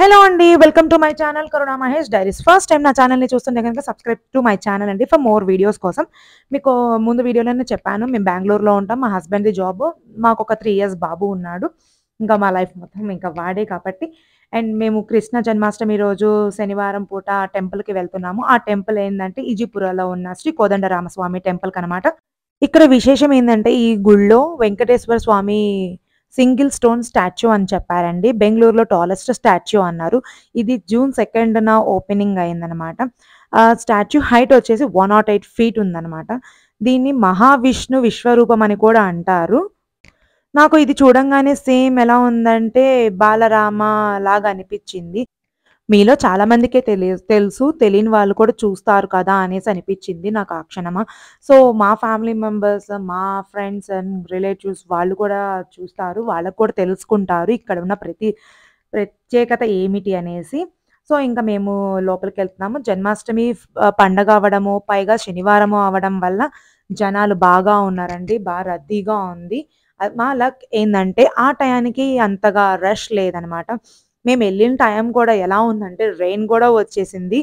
Hello అండి. Welcome to my channel Karuna Mahesh diaries. First time నా ఛానల్‌ని చూస్తుంటే గనుక సబ్స్క్రైబ్ టు మై ఛానల్ అండి ఫర్ మోర్ వీడియోస్ కోసం. మీకు ముందు వీడియోలోనే చెప్పాను. మేము బెంగుళూరులో ఉంటాం. మా హస్బెండ్‌ది జాబు. మాకొక 3 ఇయర్స్ బాబు ఉన్నాడు. ఇంకా మా లైఫ్ మొత్తం ఇంకా వాడే కాబట్టి అండ్ మేము కృష్ణ జన్మాష్టమి రోజు శనివారం పూట టెంపుల్‌కి వెళ్తున్నాము. ఆ టెంపుల్ ఏందంటే ఈజీపురాలో ఉన్న శ్రీ కోదండరామస్వామి టెంపుల్‌కనమాట. ఇక్కడ విశేషం ఏందంటే ఈ గుడిలో వెంకటేశ్వర స్వామి సింగిల్ స్టోన్ స్టాచ్యూ అని చెప్పారండి. బెంగుళూరులో టాలెస్ట్ స్టాచ్యూ అన్నారు. ఇది జూన్ 2న ఓపెనింగ్ అయిందనమాట. స్టాచ్యూ హైట్ వచ్చేసి 108 ఫీట్ ఉందనమాట. దీన్ని మహావిష్ణు విశ్వరూపం అని కూడా అంటారు. నాకు ఇది చూడంగానే సేమ్ ఎలా ఉందంటే బాలరామ లాగా అనిపిచ్చింది. మీలో చాలా మందికే తెలుసు. తెలియని వాళ్ళు కూడా చూస్తారు కదా! అనేసి అనిపిచ్చింది నాకు ఆ క్షణమ. సో, మా ఫ్యామిలీ మెంబర్స్, మా ఫ్రెండ్స్ అండ్ రిలేటివ్స్ వాళ్ళు కూడా చూస్తారు. వాళ్ళకి కూడా తెలుసుకుంటారు ఇక్కడ ఉన్న ప్రత్యేకత ఏమిటి అనేసి. సో, ఇంక మేము లోపలికెళ్తున్నాము. జన్మాష్టమి పండగ అవ్వడము, పైగా శనివారము అవ్వడం వల్ల జనాలు బాగా ఉన్నారండి. రద్దీగా ఉంది. మా లక్ ఏందంటే ఆ టయానికి అంతగా రష్ లేదనమాట. మేమెళ్ళిన టైం కూడా ఎలా ఉందంటే, రెయిన్ గూడా వచ్చేసింది.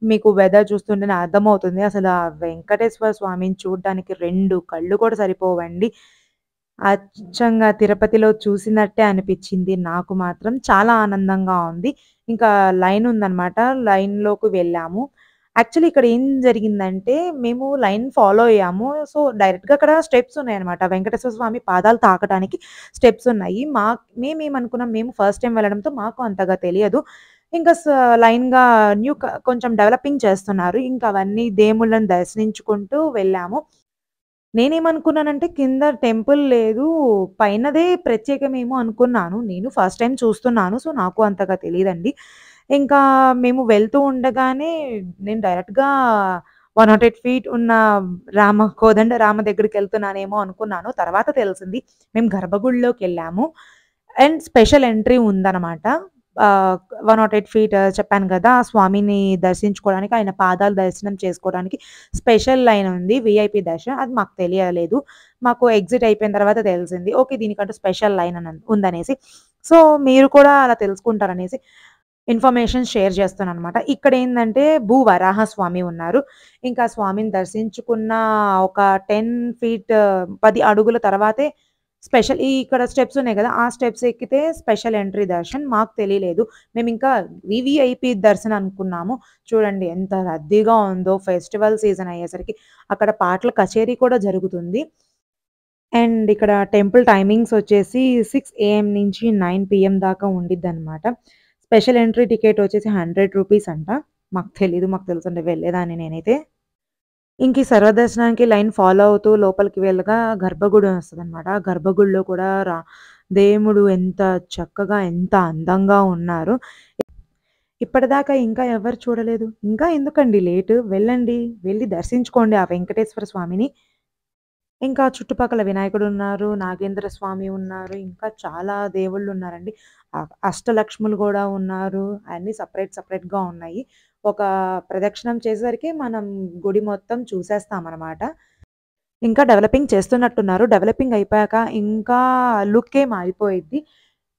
మీకు వెదర్ చూస్తుంటేనే అర్థమవుతుంది. అసల ఆ వెంకటేశ్వర స్వామిని చూడ్డానికి 2 కళ్ళు కూడా సరిపోవండి. అచ్చంగా తిరుపతిలో చూసినట్టే అనిపిచ్చింది నాకు మాత్రం. చాలా ఆనందంగా ఉంది. ఇంకా లైనుందనమాట. లైన్‌లోకి వెళ్ళాము. యాక్చువల్లీ ఇక్కడ ఏం జరిగిందంటే, మేము లైన్ ఫాలో అయ్యాము. సో, డైరెక్ట్‌గా అక్కడ స్టెప్స్ ఉన్నాయన్నమాట. వెంకటేశ్వర స్వామి పాదాలు తాకటానికి స్టెప్స్ ఉన్నాయి. మేమేమనుకున్నాం, మేము ఫస్ట్ టైమ్ వెళ్ళడంతో మాకు అంతగా తెలియదు. ఇంకా లైన్‌గా కొంచెం డెవలపింగ్ చేస్తున్నారు. ఇంకా అవన్నీ దేవుళ్ళని దర్శించుకుంటూ వెళ్ళాము. నేనేమనుకున్నానంటే కింద టెంపుల్ లేదు. పైనదే ప్రత్యేకమేమో అనుకున్నాను. నేను ఫస్ట్ టైమ్ చూస్తున్నాను. సో, నాకు అంతగా తెలీదండి. ఇంకా మేము వెళ్తూ ఉండగానే నేను డైరెక్ట్‌గా 108 ఫీట్ ఉన్న కోదండరామ దగ్గరికెళ్తున్నానేమో అనుకున్నాను. తర్వాత తెలిసింది మేము గర్భగుడిలోకెళ్ళాము. అండ్ స్పెషల్ ఎంట్రీ ఉందనమాట. 108 ఫీట్ చెప్పాను గదా! ఆ స్వామిని దర్శించుకోవడానికి, ఆయన పాదాలు దర్శనం చేసుకోవడానికి స్పెషల్ లైన్ ఉంది. వీఐపీ దర్శనం. అది మాకు తెలియలేదు. మాకు ఎగ్జిట్ అయిపోయిన తర్వాత తెలిసింది. ఓకే. దీనికంటూ స్పెషల్ లైన్ ఉందనేసి. సో, మీరు కూడా అలా తెలుసుకుంటారనేసి ఇన్ఫర్మేషన్ షేర్ చేస్తున్నాననమాట. ఇక్కడేందంటే వరాహ స్వామి ఉన్నారు. ఇంకా స్వామిని దర్శించుకున్న ఒక 10 ఫీట్ 10 అడుగుల తర్వాతే ఇక్కడ స్టెప్స్ ఉన్నాయి గదా! ఆ స్టెప్స్ ఎక్కితే స్పెషల్ ఎంట్రీ దర్శన్. మాకు తెలియలేదు. మేమింకా వీవీఐపీ దర్శన్ అనుకున్నాము. చూడండి ఎంత రద్దీగా ఉందో ఫెస్టివల్ సీజన్ అయ్యేసరికి. అక్కడ పాటల కచేరీ కూడా జరుగుతుంది. అండ్ ఇక్కడ టెంపుల్ టైమింగ్స్ వచ్చేసి 6 ఏఎం నుంచి 9 పీఎం దాకా ఉండిద్దనమాట. స్పెషల్ ఎంట్రీ టికెట్ వచ్చేసి రూ. 100 అంట. మాకు తెలీదు. మాకు తెలుసుంటే వెళ్ళేదాన్ని నేనైతే. ఇంక ఈ సర్వదర్శనానికి లైన్ ఫాలో అవుతూ లోపలికి వెళ్ళగా గర్భగుడి వస్తదనమాట. ఆ గర్భగుడిలో కూడా దేవుడు ఎంత చక్కగా, ఎంత అందంగా ఉన్నారు. ఇప్పటిదాకా ఇంకా ఎవరు చూడలేదు. ఇంకా ఎందుకండి లేటు? వెళ్ళండి. వెళ్లి దర్శించుకోండి ఆ వెంకటేశ్వర స్వామిని. ఇంకా చుట్టుపక్కల వినాయకుడున్నారు, నాగేంద్ర స్వామి ఉన్నారు, ఇంకా చాలా దేవుళ్ళున్నారండి. అష్టలక్ష్ములు గూడా ఉన్నారు. అన్నీ సెపరేట్‌గా ఉన్నాయి. ఒక ప్రదక్షిణం చేసేసరికి మనం గుడి మొత్తం చూసేస్తామనమాట. ఇంకా డెవలపింగ్ చేస్తున్నట్టున్నారు. డెవలపింగ్ అయిపోయాక ఇంకా లుక్కే మారిపోయిద్ది.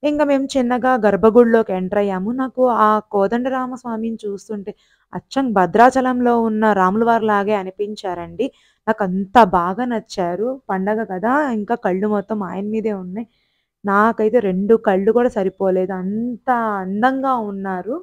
ఇంక మేము చిన్నగా గర్భగుడిలోకి ఎంటర్ అయ్యాము. నాకు ఆ కోదండరామ స్వామిని చూస్తుంటే అచ్చం భద్రాచలంలో ఉన్న రాముల వారిలాగే అనిపించారండి. నాకంత బాగా నచ్చారు. పండగ కదా! ఇంకా కళ్ళు మొత్తం ఆయన మీదే ఉన్నాయి. నాకైతే 2 కళ్ళు కూడా సరిపోలేదు. అంత అందంగా ఉన్నారు.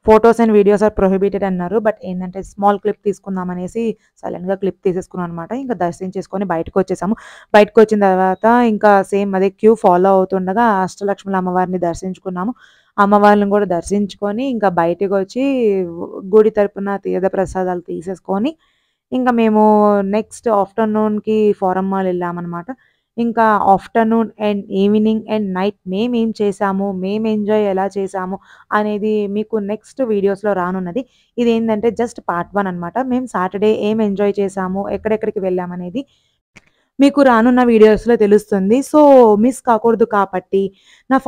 Photos and videos are prohibited అన్నారు. బట్ ఏందంటే స్మాల్ క్లిప్ తీసుకుందాం అనేసి సైలెంట్‌గా క్లిప్ తీసేసుకున్నాం అనమాట. ఇంకా దర్శించేసుకొని బయటకొచ్చేసాము. బయటకొచ్చిన తర్వాత ఇంకా సేమ్ అదే క్యూ ఫాలో అవుతుండగా అష్టలక్ష్ముల అమ్మవారిని దర్శించుకున్నాము. అమ్మవారిని కూడా దర్శించుకొని ఇంకా బయటకొచ్చి గుడి తరపున తీర్థ ప్రసాదాలు తీసేసుకొని ఇంకా మేము నెక్స్ట్ ఆఫ్టర్‌నూన్‌కి ఫోరం మాల్ ఎళ్ళామనమాట. ఇంకా afternoon and evening and night మేమేం చేశాము, మేము ఎంజాయ్ ఎలా చేశాము అనేది మీకు నెక్స్ట్ వీడియోస్‌లో రానున్నది. ఇదేంటంటే జస్ట్ పార్ట్ 1 అనమాట. మేము సాటర్‌డే ఏం ఎంజాయ్ చేశాము, ఎక్కడెక్కడికి వెళ్ళామనేది మీకు రానున్న వీడియోస్‌లో తెలుస్తుంది. సో, మిస్ కాకూడదు కాబట్టి నా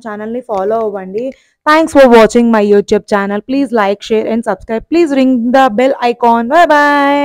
ఛానెల్‌ని ఫాలో అవ్వండి. Thanks for watching my YouTube channel. Please like, share and subscribe. Please ring the bell icon. By by.